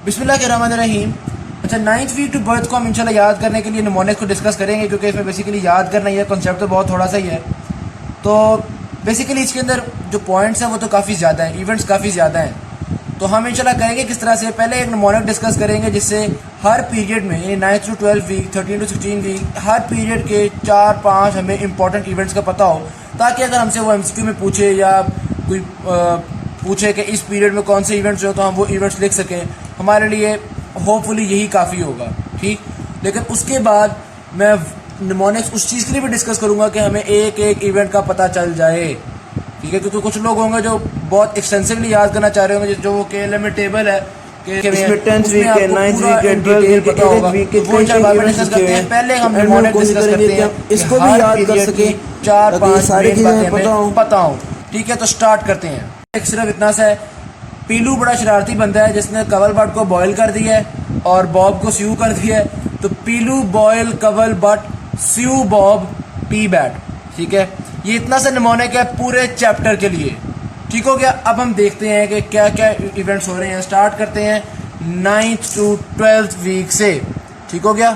बिस्मिल्लाहिर्रहमानिर्रहीम। अच्छा, 9th week to birth को हम इंशाल्लाह याद करने के लिए निमोनिक्स को डिस्कस करेंगे, क्योंकि इसमें बेसिकली याद करना ही है, कॉन्सेप्ट तो बहुत थोड़ा सा ही है। तो बेसिकली इसके अंदर जो पॉइंट्स हैं वो तो काफ़ी ज़्यादा हैं, इवेंट्स काफ़ी ज़्यादा हैं। तो हम इंशाल्लाह करेंगे किस तरह से, पहले एक निमोनिक डिस्कस करेंगे जिससे हर पीरियड में, यानी 9th to 12 week, 13 to 16 week, हर पीरियड के 4-5 हमें इंपॉर्टेंट इवेंट्स का पता हो, ताकि अगर हमसे वो MCQ में पूछे या कोई पूछे कि इस पीरियड में कौन से इवेंट्स हो, तो हम वो इवेंट्स लिख सकें। हमारे लिए होपफुली यही काफ़ी होगा, ठीक। लेकिन उसके बाद मैं निमोनिक्स उस चीज़ के लिए भी डिस्कस करूँगा कि हमें एक एक इवेंट का पता चल जाए, ठीक है। क्योंकि कुछ लोग होंगे जो बहुत एक्सटेंसिवली याद करना चाह रहे होंगे, जो वो KLM में टेबल है कि इसमें 10th वीक है, 9th वीक है, 12th वीक पता होगा, वो इंशाल्लाह डिस्कस करते हैं। पहले हम निमोनिक डिस्कस करते हैं, इसको भी याद कर सके, 4-5 सारी चीज़ें पता हो, ठीक है। तो स्टार्ट करते हैं। एक सिर्फ इतना सा है, पीलू बड़ा शरारती बंदा है जिसने कवल बट को बॉयल कर दिया है और बॉब को स्यू कर दिया है। तो पीलू बॉयल कवल बट स्यू बॉब टी बैट, ठीक है। ये इतना सा निमोनिक है पूरे चैप्टर के लिए, ठीक हो गया। अब हम देखते हैं कि क्या क्या इवेंट्स हो रहे हैं। स्टार्ट करते हैं 9th टू 12th वीक से, ठीक हो गया।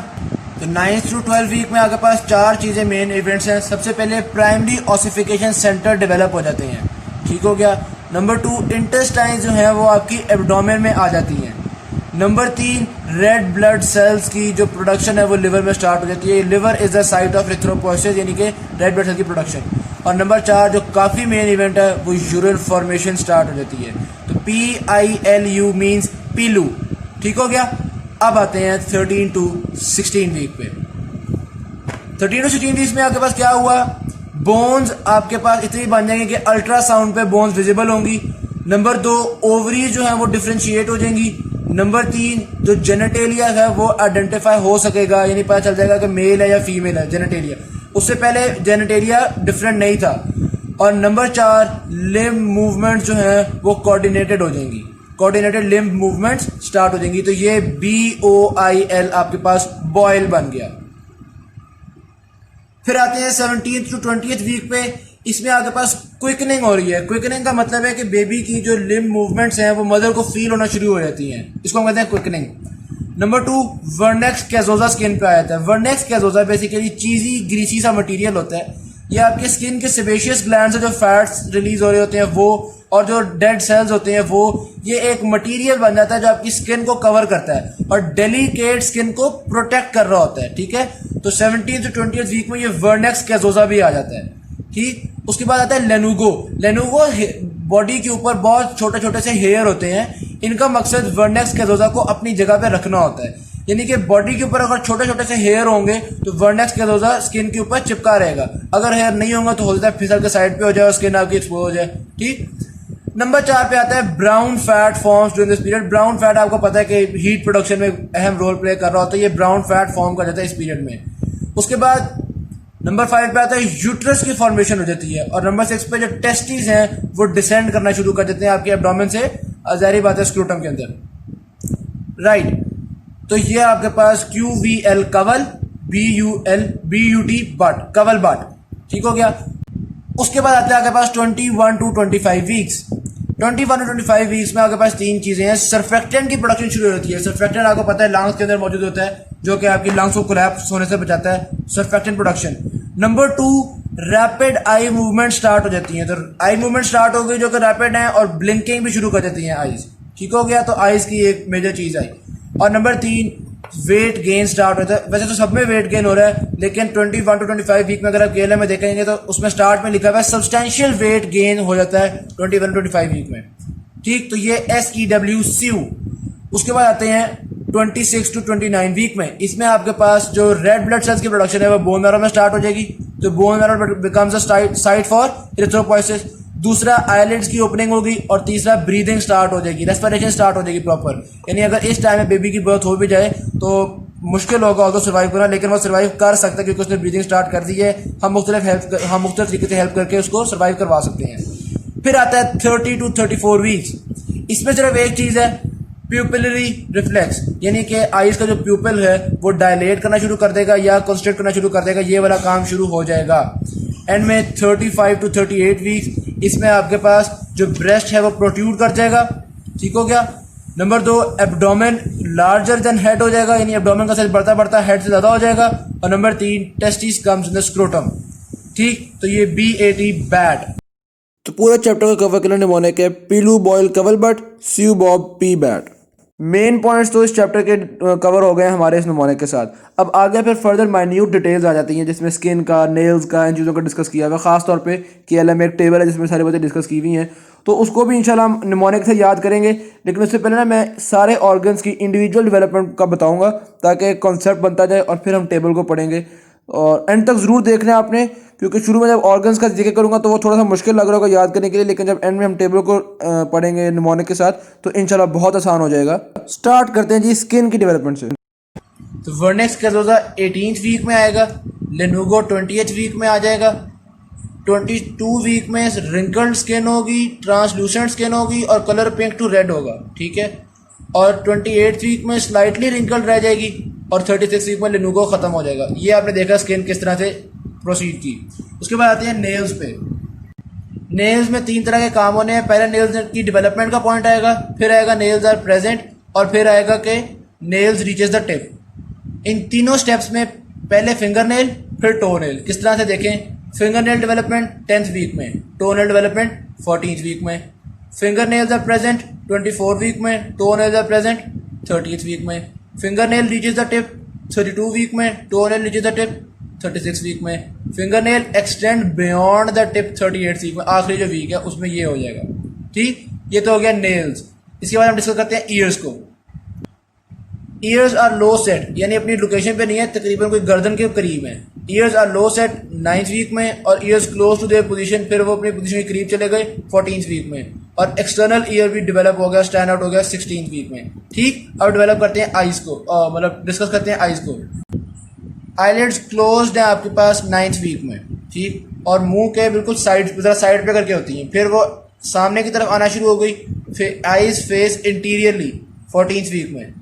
तो 9th टू 12th वीक में आपके पास 4 चीज़ें मेन इवेंट्स हैं। सबसे पहले प्राइमरी ऑसिफिकेशन सेंटर डेवलप हो जाते हैं, ठीक हो गया। नंबर 2, इंटेस्टाइन जो है वो आपकी एब्डोमेन में आ जाती हैं। नंबर 3, रेड ब्लड सेल्स की जो प्रोडक्शन है वो लिवर में स्टार्ट हो जाती है। Liver is the site of erythropoiesis, यानी कि रेड ब्लड सेल की प्रोडक्शन। और नंबर 4 जो काफ़ी मेन इवेंट है वो यूरिन फॉर्मेशन स्टार्ट हो जाती है। तो PILU मीन्स पीलू, ठीक हो गया। अब आते हैं 13 टू 16 वीक पे। 13 टू 16 वीक में आपके पास क्या हुआ, बोन्स आपके पास इतनी बन जाएंगे कि अल्ट्रासाउंड पे बोन्स विजिबल होंगी। नंबर 2, ओवरीज जो है वो डिफ्रेंशिएट हो जाएंगी। नंबर 3, जो जेनेटेलिया है वो आइडेंटिफाई हो सकेगा, यानी पता चल जाएगा कि मेल है या फीमेल है जेनेटेलिया। उससे पहले जेनेटेलिया डिफरेंट नहीं था। और नंबर 4, लिम्ब मूवमेंट जो है वो कोऑर्डिनेटेड हो जाएंगी, कोऑर्डिनेटेड लिम्ब मूवमेंट्स स्टार्ट हो जाएंगी। तो ये BOIL आपके पास बॉयल बन गया। फिर आते हैं 17th टू 20th वीक पे। इसमें आपके पास क्विकनिंग हो रही है। क्विकनिंग का मतलब है कि बेबी की जो लिम्ब मूवमेंट्स हैं वो मदर को फील होना शुरू हो जाती हैं, इसको हम कहते हैं क्विकनिंग। नंबर 2, वर्नेक्स कैजोजा स्किन पे आ जाता है। वर्नेक्स कैजोजा बेसिकली चीज़ी ग्रीसी सा मटेरियल होता है। ये आपके स्किन के सेबेशियस ग्लैंड से जो फैट्स रिलीज हो रहे होते हैं वो, और जो डेड सेल्स होते हैं वो, ये एक मटेरियल बन जाता है जो आपकी स्किन को कवर करता है और डेलिकेट स्किन को प्रोटेक्ट कर रहा होता है, ठीक है। तो 17th टू 20th वीक में ये वर्नेक्स कैजोजा भी आ जाता है, ठीक। उसके बाद आता है लेनुगो। लेनुगो बॉडी के ऊपर बहुत छोटे छोटे से हेयर होते हैं। इनका मकसद वर्नेक्स कैजोजा को अपनी जगह पे रखना होता है, यानी कि बॉडी के ऊपर अगर छोटे छोटे से हेयर होंगे तो वर्नेक्स कैजोजा स्किन के ऊपर चिपका रहेगा। अगर हेयर नहीं होंगे तो हो सकता है फिसल के साइड पे हो जाए और स्किन आपकी एक्सपोज हो जाए, ठीक। नंबर 4 पे आता है brown fat forms during this period. Brown fat आपको पता है कि हीट प्रोडक्शन में अहम रोल प्ले कर रहा होता है। ये ब्राउन फैट फॉर्म कर जाता है इस पीरियड में। उसके बाद नंबर 5 पे आता है यूट्रस की फॉर्मेशन हो जाती है। और नंबर 6 पे जो टेस्टिस हैं वो डिसेंड करना शुरू कर देते हैं आपके एब्डोमेन से, जाहिर बात है स्क्रूटम के अंदर, राइट। तो ये आपके पास QVL कवल, BUT बट, कवल बट, ठीक हो गया। उसके बाद आते हैं आपके पास 21 टू 25 वीक्स। 21 टू 25 वीक्स में आपके पास 3 चीजें हैं। सर्फेक्टेंट की प्रोडक्शन शुरू होती है। सर्फेक्टेंट आपको पता है लंग्स के अंदर मौजूद होता है, जो कि आपकी लंग्स को कोलैप्स होने से बचाता है, surfactant production. Number 2, rapid eye movement start हो जाती है। तो आई मूवमेंट स्टार्ट हो गई जो कि रैपिड है, और ब्लिंकिंग भी शुरू कर देती है आईज, ठीक हो गया। तो आईज की एक मेजर चीज आई। और नंबर 3, वेट गेन स्टार्ट होता है। वैसे तो सब में वेट गेन हो रहा है, लेकिन 21 टू 25 वीक में अगर आप KLM में देखेंगे तो उसमें स्टार्ट में लिखा हुआ है सब्सटैंशियल वेट गेन हो जाता है 21 टू 25 वीक में, ठीक। तो ये SEWCU। उसके बाद आते हैं 26 टू 29 वीक में। इसमें आपके पास जो रेड ब्लड सेल्स की प्रोडक्शन है वो बोन मैरो में स्टार्ट हो जाएगी। तो bone marrow becomes a site for erythropoiesis. दूसरा, आईलिड्स की ओपनिंग होगी। और तीसरा, ब्रीदिंग स्टार्ट हो जाएगी, रेस्पिरेशन स्टार्ट हो जाएगी प्रॉपर। यानी अगर इस टाइम में बेबी की बर्थ हो भी जाए तो मुश्किल होगा ऑल्दो सर्वाइव करना, लेकिन वो सर्वाइव कर सकता है क्योंकि उसने ब्रीदिंग स्टार्ट कर दी है। हम मुख्तलिफ तरीके से हेल्प करके उसको सर्वाइव करवा सकते हैं। फिर आता है 30 टू 34 वीक्स। इसमें सिर्फ एक चीज़ है, प्यूपिलरी रिफ्लेक्स, यानी कि आईज का जो प्यूपिल है वो डायलेट करना शुरू कर देगा या कंस्ट्रिक्ट करना शुरू कर देगा। ये वाला काम शुरू हो जाएगा। एंड में 35 टू 38 वीक्स, इसमें आपके पास जो ब्रेस्ट है वो प्रोट्रूड कर जाएगा, ठीक हो गया। Number 2, abdomen larger than head हो जाएगा, यानी एब्डोमेन का साइज बढ़ता बढ़ता हेड से ज़्यादा हो जाएगा। और number 3, testis comes in the scrotum. ठीक, तो ये BAT बैड। तो पूरा चैप्टर का कवर करना निमोनिक है, पीलू बॉयल कवल बट स्यू Bob P bad. Main points तो इस चैप्टर के कवर हो गए हमारे इस निमोनिक के साथ। अब आगे फिर फर्दर माइन्यूट डिटेल्स आ जाती हैं, जिसमें स्किन का, नेल्स का, इन चीज़ों का डिस्कस किया हुआ। खास तौर पे KLM में एक टेबल है जिसमें सारी बातें डिस्कस की हुई हैं, तो उसको भी इंशाल्लाह हम निमोनिक से याद करेंगे। लेकिन उससे पहले ना मैं सारे ऑर्गन्स की इंडिविजुअल डेवलपमेंट का बताऊँगा, ताकि कॉन्सेप्ट बनता जाए और फिर हम टेबल को पढ़ेंगे। और एंड तक ज़रूर देखना है आपने, क्योंकि शुरू में जब ऑर्गन्स का जिक्र करूँगा तो वो थोड़ा सा मुश्किल लग रहा होगा याद करने के लिए, लेकिन जब एंड में हम टेबल को पढ़ेंगे निमोनिक के साथ तो इंशाल्लाह बहुत आसान हो जाएगा। स्टार्ट करते हैं जी स्किन की डेवलपमेंट से। तो वर्नेक्स कैज़ोज़ा 18th वीक में आएगा, लेनुगो 20th वीक में आ जाएगा, 22 वीक में रिंकल्ड स्किन होगी, ट्रांसलूसेंट स्किन होगी और कलर पिंक टू रेड होगा। ठीक है, और 28th वीक में स्लाइटली रिंकल्ड रह जाएगी और 36 वीक में लेनुगो ख़त्म हो जाएगा। ये आपने देखा स्किन किस तरह से प्रोसीड की। उसके बाद आते हैं नेल्स पे। नेल्स में 3 तरह के काम होने हैं। पहले नेल्स की डेवलपमेंट का पॉइंट आएगा, फिर आएगा नेल्स आर प्रेजेंट, और फिर आएगा कि नेल्स रीचेस द टिप। इन तीनों स्टेप्स में पहले फिंगर नेल फिर टो नेल। किस तरह से देखें, finger nail development 10th week में, toe nail development 14th week में। Finger nails are present 24 week में, toe nails are present 30th week में। Finger nail reaches the tip 32 week में, toe nail reaches the tip 36 week में। Finger nail extend beyond the tip 38 week में, आखिरी जो week है उसमें ये हो जाएगा। ठीक, ये तो हो गया नेल्स। इसके बाद हम डिस्कस करते हैं ईयर्स को। ईयर्स आर लो सेट, यानी अपनी लोकेशन पे नहीं है, तकरीबन कोई गर्दन के करीब है। Ears are low set 9th week में, और ears close to their position, फिर वो अपनी पोजीशन के करीब चले गए 14th वीक में। और एक्सटर्नल ईयर भी डेवलप हो गया, स्टैंड आउट हो गया 16th वीक में। ठीक, अब डेवलप करते हैं आइज को, मतलब डिस्कस करते हैं आइज को। आईलिड्स क्लोज्ड है आपके पास 9th वीक में। ठीक, और मुंह के बिल्कुल साइड पे करके होती हैं, फिर वो सामने की तरफ आना शुरू हो गई। फिर eyes face interiorly 14th week में।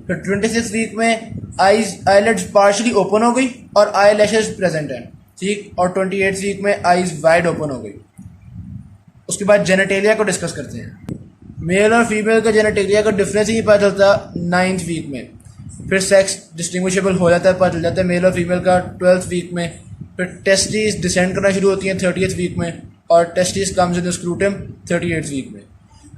फिर 26 वीक में आईलिड्स पार्शली ओपन हो गई और आई लैशेज प्रेजेंट हैं। ठीक, और 28 वीक में आईज वाइड ओपन हो गई। उसके बाद जेनेटेलिया को डिस्कस करते हैं। मेल और फीमेल का जेनेटेलिया का डिफरेंस ही पता चलता 9th वीक में। फिर सेक्स डिस्टिंग्विशेबल हो जाता है, पता चल जाता है मेल और फीमेल का 12th वीक में। फिर टेस्टिस डिसेंड करना शुरू होती हैं 30th वीक में, और testis comes in the scrotum 38th week में।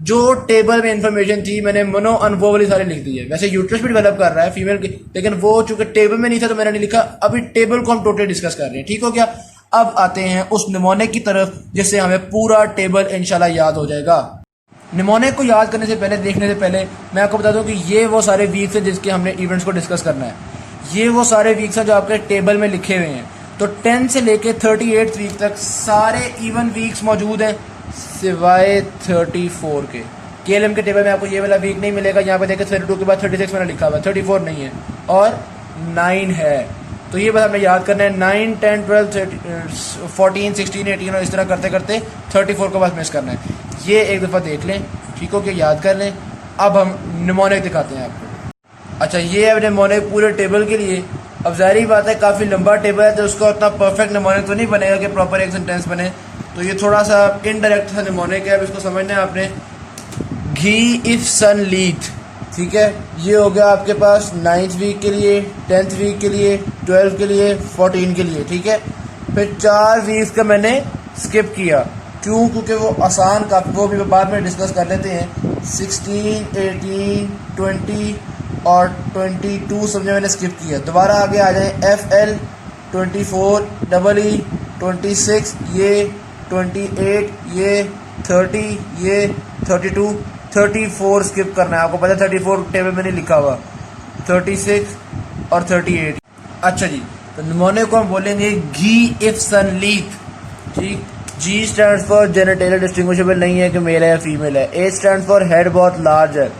जो टेबल में इंफॉर्मेशन थी मैंने मनो अनुभव वाली सारी लिख दी है। वैसे यूट्रस भी डेवलप कर रहा है फीमेल की, लेकिन वो चूंकि टेबल में नहीं था तो मैंने नहीं लिखा। अभी टेबल को हम टोटली डिस्कस कर रहे हैं। ठीक हो गया, अब आते हैं उस निमोनिक की तरफ जिससे हमें पूरा टेबल इंशाल्लाह याद हो जाएगा। निमोनिक को याद करने से पहले, देखने से पहले मैं आपको बता दूं कि ये वो सारे वीक्स हैं जिसके हमने इवेंट्स को डिस्कस करना है। ये वो सारे वीक्स हैं जो आपके टेबल में लिखे हुए हैं। तो 10 से लेके 38 वीक तक सारे इवन वीक्स मौजूद हैं सिवाय 34 के। KLM के टेबल में आपको ये वाला वीक नहीं मिलेगा। यहाँ पे देखें 32 के बाद 36 मैंने लिखा हुआ है, 34 नहीं है और 9 है। तो ये बस हमें याद करना है, 9, 10, 12, 14, 16, 18 और इस तरह करते करते 34 को बस मिस करना है। ये एक दफ़ा देख लें, ठीक हो गया, याद कर लें। अब हम निमोनिक दिखाते हैं आपको। अच्छा, ये है निमोनिक पूरे टेबल के लिए। अब ज़ाहिर बात है काफ़ी लंबा टेबल है तो उसका उतना परफेक्ट निमोनिक तो नहीं बनेगा कि प्रॉपर एक सेंटेंस बने, तो ये थोड़ा सा इनडायरेक्ट सा निमोनिक है। अब इसको समझना है आपने। घी इफ सन लीथ, ठीक है, ये हो गया आपके पास 9th वीक के लिए, 10th वीक के लिए, 12 के लिए, 14 के लिए। ठीक है, फिर 4 वीक्स का मैंने स्किप किया, क्यों? क्योंकि वो आसान काफ़ी, वो भी बाद में डिस्कस कर लेते हैं। 16, 18, 20 और 22 समझे मैंने स्किप किया। दोबारा आगे आ जाए FL 24, EE 26, ये 28, ये 30, ये 32, 34 स्किप करना है। आपको पता है 34 टेबल में नहीं लिखा हुआ, 36 और 38। अच्छा जी, तो निमोनिक को हम बोलेंगे घी इफ सन लीथ। ठीक, G stand for genital distinguishable नहीं है कि मेल है या फीमेल है। A स्टैंड फॉर हेड बहुत लार्ज है।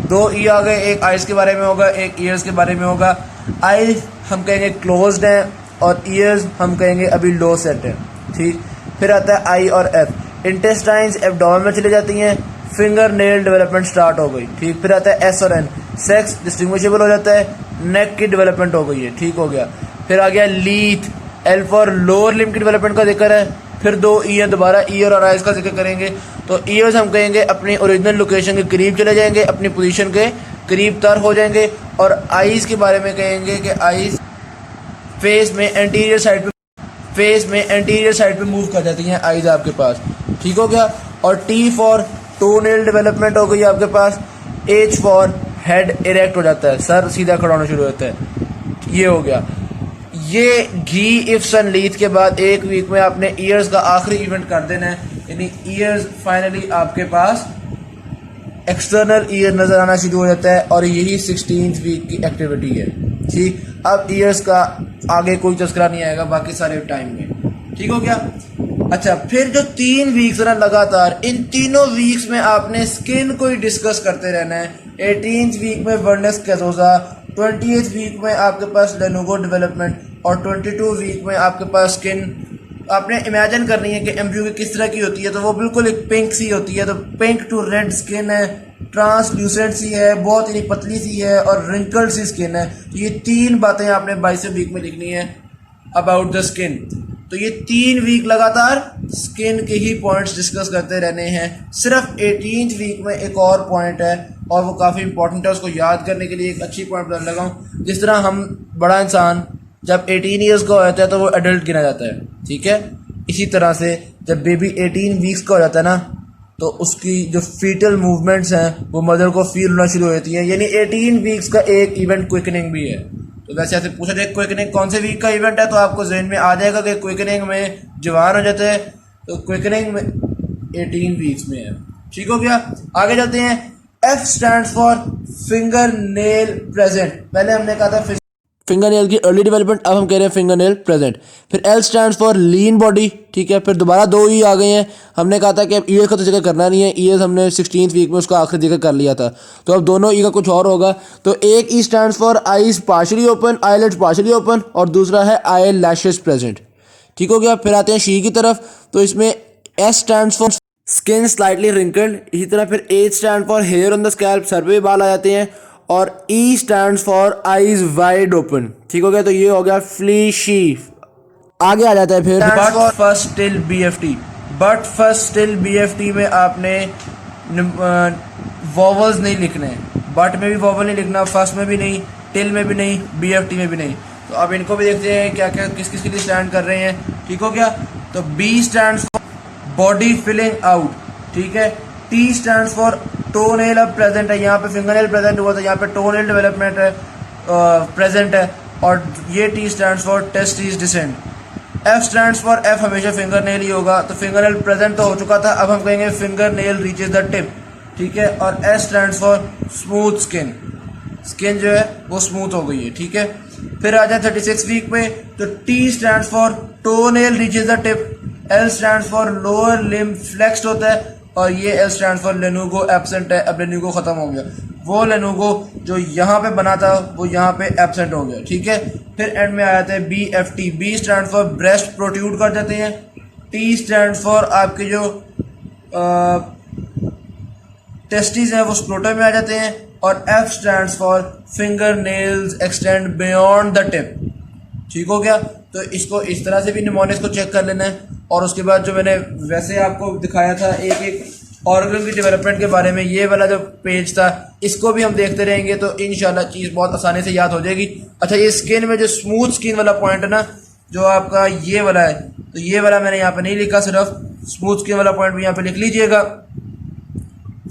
2 E आ गए, एक आइज के बारे में होगा, एक ईयर्स के बारे में होगा। आइज हम कहेंगे क्लोज्ड है और ईयर्स हम कहेंगे अभी लो सेट है। ठीक, फिर आता है I और F। इंटेस्टाइन्स एब्डोमेन में चली जाती हैं, फिंगर नेल डेवलपमेंट स्टार्ट हो गई। ठीक, फिर आता है S और N, सेक्स डिस्टिंग्विशेबल हो जाता है, नेक की डेवलपमेंट हो गई है। ठीक हो गया, फिर आ गया लीथ, L फॉर लोअर लिम्ब की डेवलपमेंट का जिक्र है। फिर 2 ई है, दोबारा ईयर और आइज का जिक्र करेंगे। तो तो ईयर्स हम कहेंगे अपनी ओरिजिनल लोकेशन के करीब चले जाएंगे, अपनी पोजीशन के करीब तर हो जाएंगे। और आईज़ के बारे में कहेंगे कि आईज़ फेस में एंटीरियर साइड पे मूव कर जाती हैं आईज़ आपके पास, ठीक हो गया। और टी फॉर टोनेल डेवलपमेंट हो गई आपके पास। एच फॉर हेड इरेक्ट हो जाता है, सर सीधा खड़ा होना शुरू होता है, ये हो गया। ये घी इफ सन लीथ के बाद 1 वीक में आपने ईयर्स का आखिरी इवेंट कर देना है, यानी ईयर्स फाइनली आपके पास एक्सटर्नल ईयर नज़र आना शुरू हो जाता है और यही 16th वीक की एक्टिविटी है, ठीक। अब ईयर्स का आगे कोई तस्करा नहीं आएगा बाकी सारे टाइम में, ठीक हो गया। अच्छा, फिर जो 3 वीक्स ना लगातार, इन तीनों वीक्स में आपने स्किन को ही डिस्कस करते रहना है। 18th वीक में वर्नस कैजोसा, 20th वीक में आपके पास लेनोवो डेवलपमेंट और 22 वीक में आपके पास स्किन। आपने इमेजिन करनी है कि एम्ब्रियो की किस तरह की होती है, तो वो बिल्कुल एक पिंक सी होती है, तो पिंक टू रेड स्किन है, ट्रांसल्यूसेंट सी है, बहुत ही पतली सी है और रिंकल्ड सी स्किन है। तो ये 3 बातें आपने 22वें वीक में लिखनी है अबाउट द स्किन। तो ये 3 वीक लगातार स्किन के ही पॉइंट्स डिस्कस करते रहने हैं। सिर्फ 18th वीक में एक और पॉइंट है और वो काफ़ी इंपॉर्टेंट है, उसको याद करने के लिए एक अच्छी पॉइंट बताने लगा हूँ। जिस तरह हम बड़ा इंसान जब 18 ईयर्स का हो जाता है तो वो एडल्ट गिना जाता है, ठीक है। इसी तरह से जब बेबी 18 वीक्स का हो जाता है ना, तो उसकी जो फीटल मूवमेंट्स हैं वो मदर को फील होना शुरू हो जाती हैं, यानी 18 वीक्स का एक इवेंट क्विकनिंग भी है। तो वैसे ऐसे पूछा जाए क्विकनिंग कौन से वीक का इवेंट है, तो आपको जहन में आ जाएगा कि क्विकनिंग में जवान हो जाते हैं, तो क्विकनिंग में 18 वीक्स में है, ठीक हो गया। आगे चलते हैं। F stands for finger nail present. पहले हमने कहा था फिंगर नेल की अर्ली डेवलपमेंट, अब हम कह रहे हैं फिंगर नेल प्रेजेंट। फिर L stands for lean body, ठीक है। फिर दोबारा 2 ई आ गए हैं। हमने कहा था कि अब ईयर्स का तो जिक्र करना नहीं है, ईयर्स हमने 16th वीक में उसका आखिरी जिक्र कर लिया था, तो अब दोनों ई का कुछ और होगा। तो एक E stands for eyes partially open, eyelids partially open, और दूसरा है आई लैशेस प्रेजेंट, ठीक हो गया। फिर आते हैं शी की तरफ, तो इसमें S stands for skin slightly wrinkled. इसी तरह फिर H stand for hair on the scalp, सर पे भी बाल आ जाते हैं। और E stands for eyes wide open, ठीक हो गया। तो ये हो गया फ्लीशी। आगे आ जाता है फिर but first till BFT। But first till BFT में आपने वॉवल्स नहीं लिखने, बट में भी वॉवल नहीं लिखना, फर्स्ट में भी नहीं, टिल में भी नहीं, BFT में भी नहीं। तो अब इनको भी देखते हैं क्या क्या किस किस के लिए स्टैंड कर रहे हैं, ठीक हो गया। तो B stands for body filling out, ठीक है। T स्टैंड्स फॉर टोनेल अब प्रेजेंट है, यहाँ पे फिंगरनेल प्रेजेंट हुआ था, यहाँ पे टोनेल डेवलपमेंट है प्रेजेंट है। और ये T stands for testis descend. F stands for F हमेशा फिंगरनेल ही होगा, तो फिंगरनेल प्रेजेंट तो हो चुका था, अब हम कहेंगे फिंगरनेल रीचेज द टिप, ठीक है। और S stands for smooth skin, skin जो है वो स्मूथ हो गई है, ठीक है। फिर आ जाए 36 वीक में, तो T stands for टोनेल reaches the tip, L stands for lower limb flexed होता है, और ये L स्टैंड्स फॉर लेनुगो एब्सेंट है। अब लेनुगो खत्म हो गया, वो लेनुगो जो यहाँ पे बना था वो यहाँ पे एब्सेंट हो गया, ठीक है। फिर एंड में आ जाते हैं BFT। B stands for breast protrude कर जाते हैं। T स्टैंड्स फॉर आपके जो टेस्टिस हैं वो स्क्रोटम में आ जाते हैं। और F stands for finger nails extend beyond the tip, ठीक हो गया। तो इसको इस तरह से भी निमोनिक्स को चेक कर लेना है। और उसके बाद जो मैंने वैसे आपको दिखाया था एक एक ऑर्गन की डेवलपमेंट के बारे में, ये वाला जो पेज था इसको भी हम देखते रहेंगे, तो इंशाल्लाह चीज़ बहुत आसानी से याद हो जाएगी। अच्छा, ये स्किन में जो स्मूथ स्किन वाला पॉइंट है ना, जो आपका ये वाला है, तो ये वाला मैंने यहाँ पे नहीं लिखा, सिर्फ स्मूथ स्किन वाला पॉइंट भी यहाँ पे लिख लीजिएगा।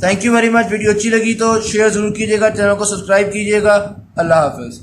Thank you very much. Video अच्छी लगी तो शेयर ज़रूर कीजिएगा, चैनल को सब्सक्राइब कीजिएगा। अल्लाह हाफिज़।